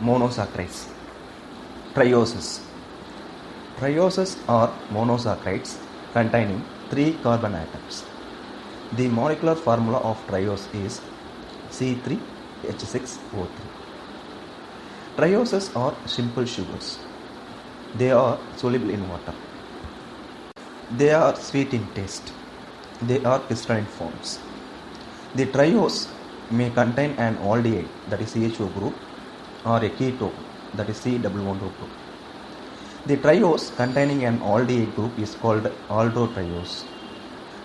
Monosaccharides. Trioses. Trioses are monosaccharides containing 3 carbon atoms. The molecular formula of triose is C3H6O3. Trioses are simple sugars. They are soluble in water. They are sweet in taste. They are crystalline forms. The triose may contain an aldehyde, that is CHO group, or a ketone, that is C-double-bond-O2. The triose containing an aldehyde group is called aldotriose.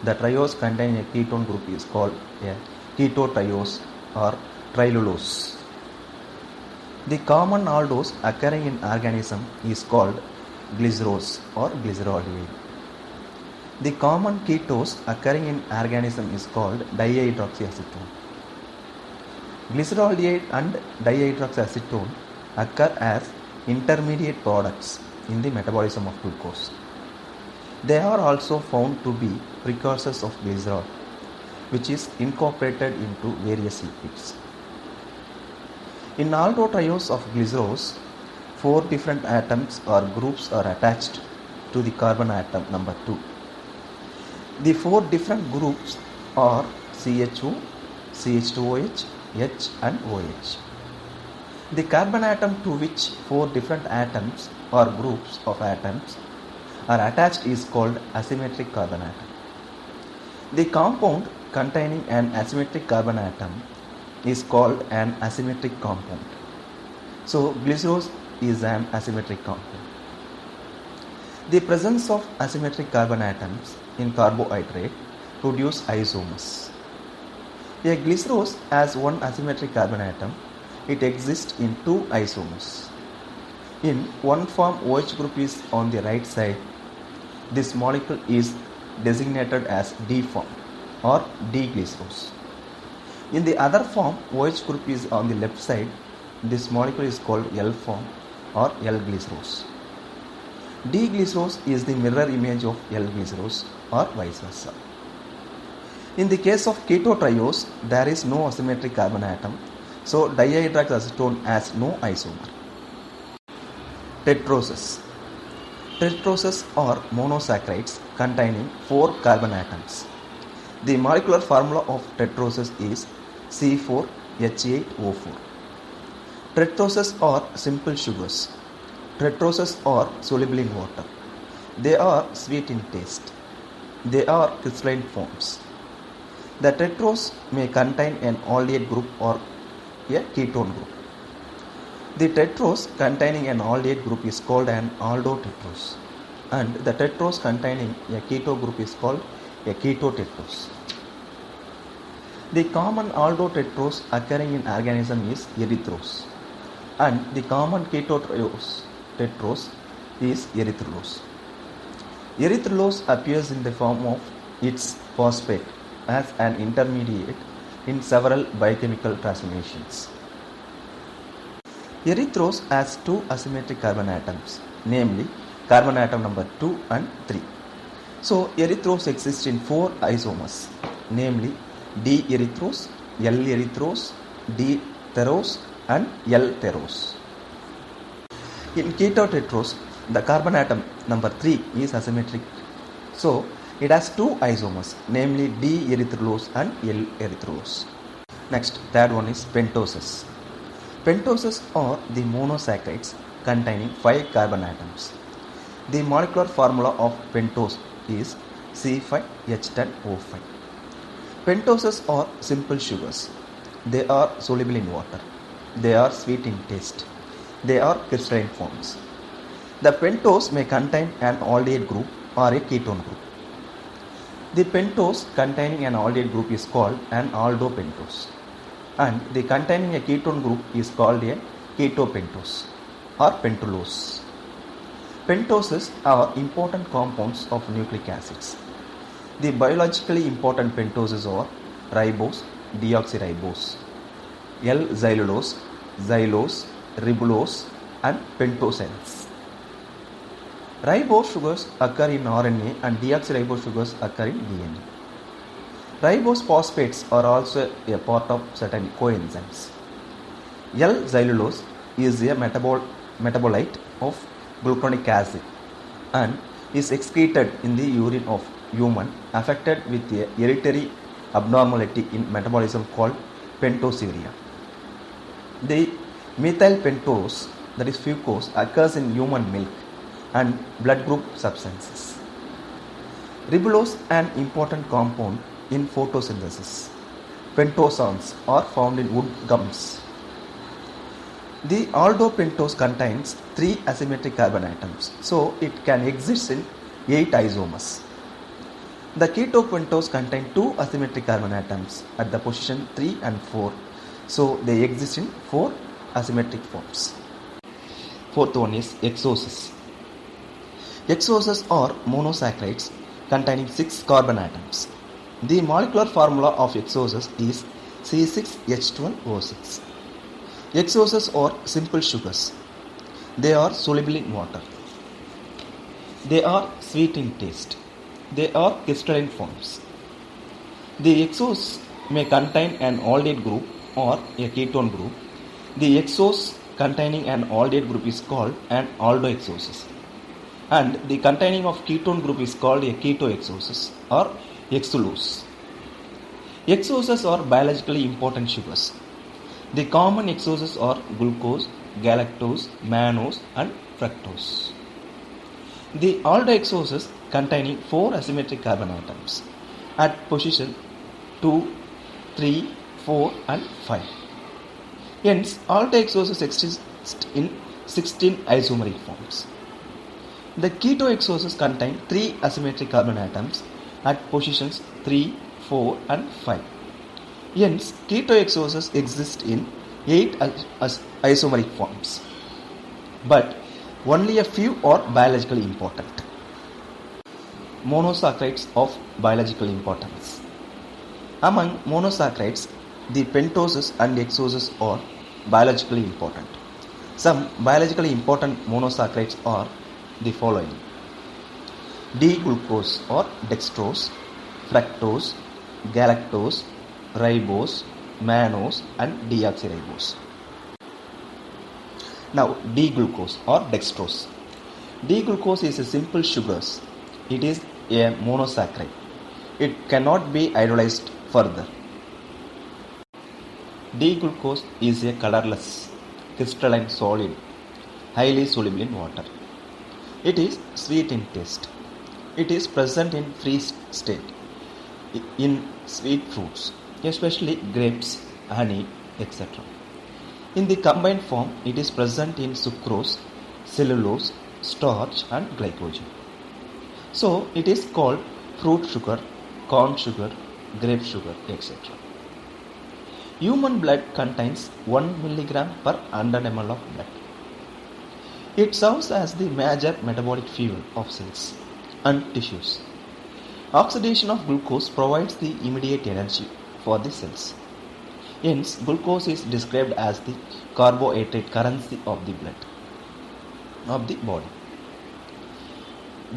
The triose containing a ketone group is called a ketotriose or trilulose. The common aldose occurring in organism is called glycerose or glyceraldehyde. The common ketose occurring in organism is called dihydroxyacetone. Glyceraldehyde and dihydroxyacetone occur as intermediate products in the metabolism of glucose. They are also found to be precursors of glycerol, which is incorporated into various lipids. In aldotriose of glycerose, 4 different atoms or groups are attached to the carbon atom number 2. The 4 different groups are CHO, CH2OH, H and OH. The carbon atom to which 4 different atoms or groups of atoms are attached is called asymmetric carbon atom. The compound containing an asymmetric carbon atom is called an asymmetric compound. So, glycerose is an asymmetric compound. The presence of asymmetric carbon atoms in carbohydrate produce isomers. A glycerose has one asymmetric carbon atom. It exists in 2 isomers. In one form, OH group is on the right side. This molecule is designated as D form or D-glycerose. In the other form, OH group is on the left side. This molecule is called L form or L-glycerose. D-glycerose is the mirror image of L-glycerose or vice versa. In the case of ketotriose, there is no asymmetric carbon atom, so dihydroxyacetone has no isomer. Tetroses. Tetroses are monosaccharides containing 4 carbon atoms. The molecular formula of tetroses is C4H8O4. Tetroses are simple sugars. Tetroses are soluble in water. They are sweet in taste. They are crystalline forms. The tetrose may contain an aldehyde group or a ketone group. The tetrose containing an aldehyde group is called an aldotetrose, and the tetrose containing a keto group is called a ketotetrose. The common aldotetrose occurring in organism is erythrose, and the common ketotetrose is erythrulose. Erythrulose appears in the form of its phosphate as an intermediate in several biochemical transformations. Erythrose has 2 asymmetric carbon atoms, namely carbon atom number 2 and 3. So, erythrose exists in 4 isomers, namely D-erythrose, L-erythrose, D-therose and L-therose. In ketotetrose, the carbon atom number 3 is asymmetric. So, it has 2 isomers, namely D-erythrulose and L-erythrulose. Next, third one is pentoses. Pentoses are the monosaccharides containing 5 carbon atoms. The molecular formula of pentose is C5H10O5. Pentoses are simple sugars. They are soluble in water. They are sweet in taste. They are crystalline forms. The pentose may contain an aldehyde group or a ketone group. The pentose containing an aldehyde group is called an aldopentose, and the containing a ketone group is called a ketopentose or pentulose. Pentoses are important compounds of nucleic acids. The biologically important pentoses are ribose, deoxyribose, L-xylulose, xylose, ribulose and pentosenes. Ribose sugars occur in RNA and deoxyribose sugars occur in DNA. Ribose phosphates are also a part of certain coenzymes. L-xylulose is a metabolite of gluconic acid and is excreted in the urine of human affected with a hereditary abnormality in metabolism called pentosuria. The methyl pentose, that is fucose, occurs in human milk and blood group substances. Ribulose, an important compound in photosynthesis. Pentosanes are found in wood gums. The aldopentose contains 3 asymmetric carbon atoms, so it can exist in 8 isomers. The ketopentose contains 2 asymmetric carbon atoms at the position 3 and 4, so they exist in 4 asymmetric forms. Fourth one is hexoses. Hexoses are monosaccharides containing 6 carbon atoms. The molecular formula of hexoses is C6H12O6. Hexoses are simple sugars. They are soluble in water. They are sweet in taste. They are crystalline forms. The hexose may contain an aldehyde group or a ketone group. The hexose containing an aldehyde group is called an aldohexoses, and the containing of ketone group is called a ketohexoses or hexulose. Hexoses are biologically important sugars. The common hexoses are glucose, galactose, mannose and fructose. The aldohexoses containing 4 asymmetric carbon atoms at position 2, 3, 4 and 5. Hence, aldohexoses exist in 16 isomeric forms. The ketohexoses contain 3 asymmetric carbon atoms at positions 3, 4 and 5. Hence, ketohexoses exist in 8 isomeric forms, but only a few are biologically important. Monosaccharides of biological importance. Among monosaccharides, the pentoses and hexoses are biologically important. Some biologically important monosaccharides are the following: D-glucose or dextrose, fructose, galactose, ribose, mannose and deoxyribose. Now, D-glucose or dextrose. D-glucose is a simple sugar. It is a monosaccharide. It cannot be hydrolyzed further. D-glucose is a colorless, crystalline solid, highly soluble in water. It is sweet in taste. It is present in free state in sweet fruits, especially grapes, honey, etc. In the combined form, it is present in sucrose, cellulose, starch and glycogen. So, it is called fruit sugar, corn sugar, grape sugar, etc. Human blood contains 1 mg per 100 ml of blood. It serves as the major metabolic fuel of cells and tissues. Oxidation of glucose provides the immediate energy for the cells. Hence, glucose is described as the carbohydrate currency of the blood, of the body.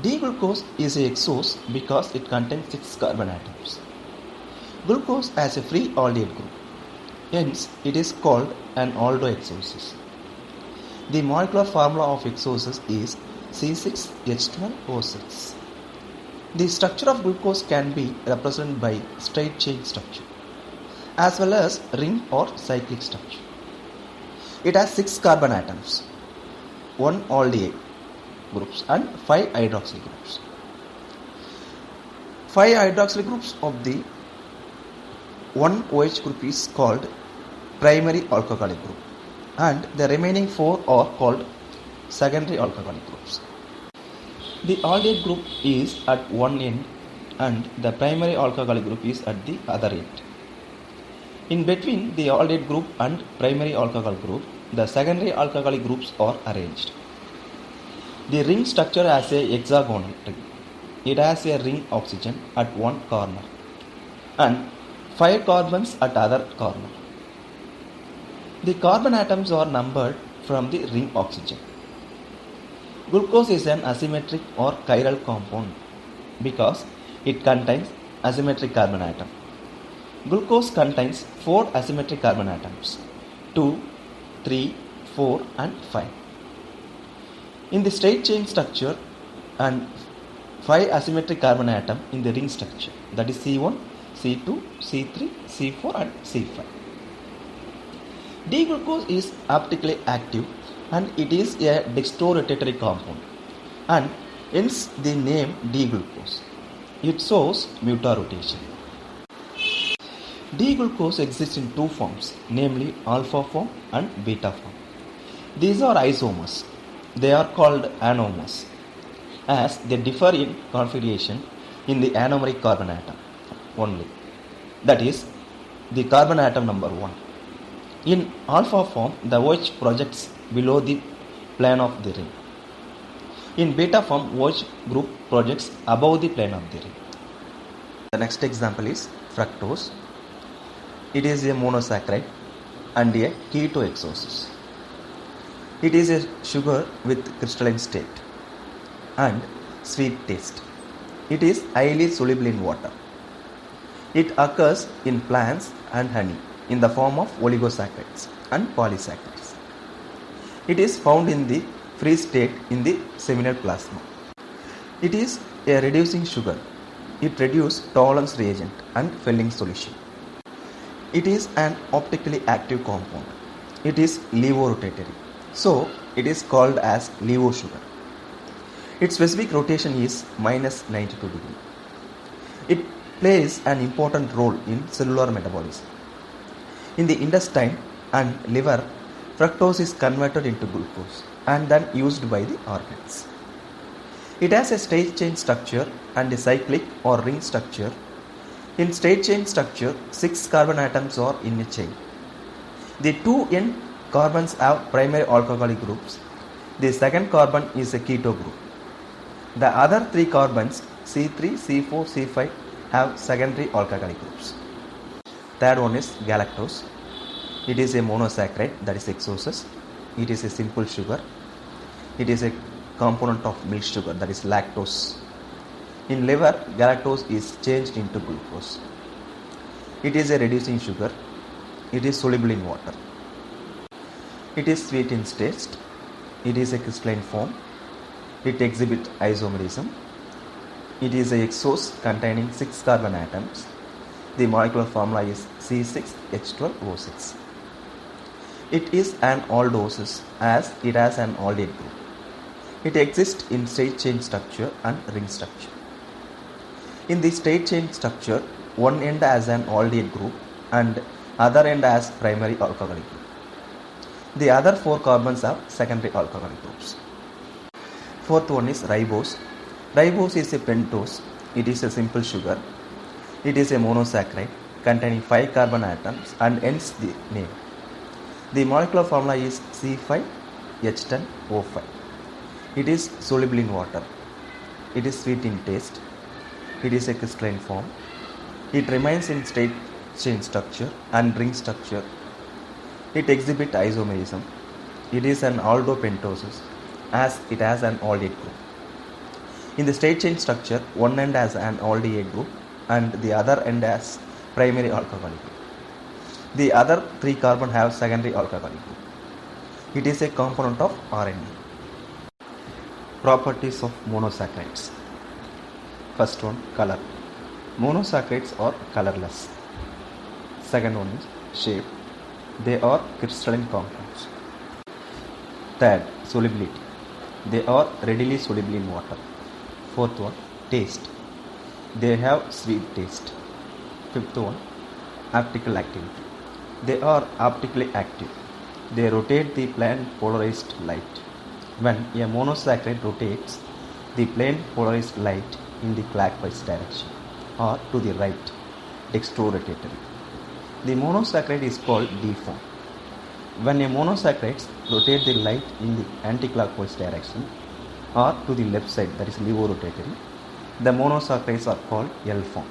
D-glucose is a hexose because it contains 6 carbon atoms. Glucose has a free aldehyde group. Hence, it is called an aldohexoses. The molecular formula of hexoses is C6H12O6. The structure of glucose can be represented by straight chain structure as well as ring or cyclic structure. It has 6 carbon atoms, 1 aldehyde groups and 5 hydroxyl groups. 5 hydroxyl groups of the 1 OH group is called primary alcoholic group and the remaining 4 are called secondary alcoholic groups. The aldehyde group is at one end and the primary alcoholic group is at the other end. In between the aldehyde group and primary alcohol group, the secondary alcoholic groups are arranged. The ring structure has a hexagonal ring. It has a ring oxygen at one corner and 5 carbons at other corner. The carbon atoms are numbered from the ring oxygen. Glucose is an asymmetric or chiral compound because it contains asymmetric carbon atom. Glucose contains 4 asymmetric carbon atoms, 2, 3, 4 and 5. In the straight chain structure and 5 asymmetric carbon atom in the ring structure, that is C1, C2, C3, C4 and C5. D-glucose is optically active and it is a dextrorotatory compound and hence the name D-glucose. It shows mutarotation. D-glucose exists in two forms, namely alpha form and beta form. These are isomers. They are called anomers as they differ in configuration in the anomeric carbon atom only, that is the carbon atom number 1. In alpha form, the OH projects below the plane of the ring. In beta form, OH group projects above the plane of the ring. The next example is fructose. It is a monosaccharide and a ketoexosis. It is a sugar with crystalline state and sweet taste. It is highly soluble in water. It occurs in plants and honey in the form of oligosaccharides and polysaccharides. It is found in the free state in the seminal plasma. It is a reducing sugar. It reduces tolerance reagent and Fehling solution. It is an optically active compound. It is levorotatory. So, it is called as levo sugar. Its specific rotation is minus 92 degree. It plays an important role in cellular metabolism. In the intestine and liver, fructose is converted into glucose and then used by the organs. It has a straight chain structure and a cyclic or ring structure. In straight chain structure, 6 carbon atoms are in a chain. The two end carbons have primary alcoholic groups. The second carbon is a keto group. The other 3 carbons C3, C4, C5 have secondary alcoholic groups. Third one is galactose. It is a monosaccharide, that is exosus. It is a simple sugar. It is a component of milk sugar, that is lactose. In liver, galactose is changed into glucose. It is a reducing sugar. It is soluble in water. It is sweet in taste. It is a crystalline form. It exhibits isomerism. It is a exose containing 6 carbon atoms. The molecular formula is C6H12O6. It is an aldose as it has an aldehyde group. It exists in straight chain structure and ring structure. In the straight chain structure, one end has an aldehyde group and other end has primary alcoholic group. The other 4 carbons have secondary alcoholic groups. Fourth one is ribose. Ribose is a pentose. It is a simple sugar. It is a monosaccharide containing 5 carbon atoms and hence the name. The molecular formula is C5H10O5. It is soluble in water. It is sweet in taste. It is a crystalline form. It remains in straight chain structure and ring structure. It exhibits isomerism. It is an aldopentose as it has an aldehyde group. In the straight chain structure, one end has an aldehyde group and the other end has primary alcoholic group. The other 3 carbon have secondary alcoholic group. It is a component of RNA. Properties of monosaccharides. First one, color. Monosaccharides are colorless. Second one is shape. They are crystalline compounds. Third, solubility. They are readily soluble in water. Fourth one, taste. They have sweet taste. Fifth one, optical activity. They are optically active. They rotate the plane polarized light. When a monosaccharide rotates, the plane polarized light in the clockwise direction or to the right, dextrorotatory. The monosaccharide is called D form. When a monosaccharide rotates the light in the anticlockwise direction or to the left side, that is levorotatory, the monosaccharides are called L form.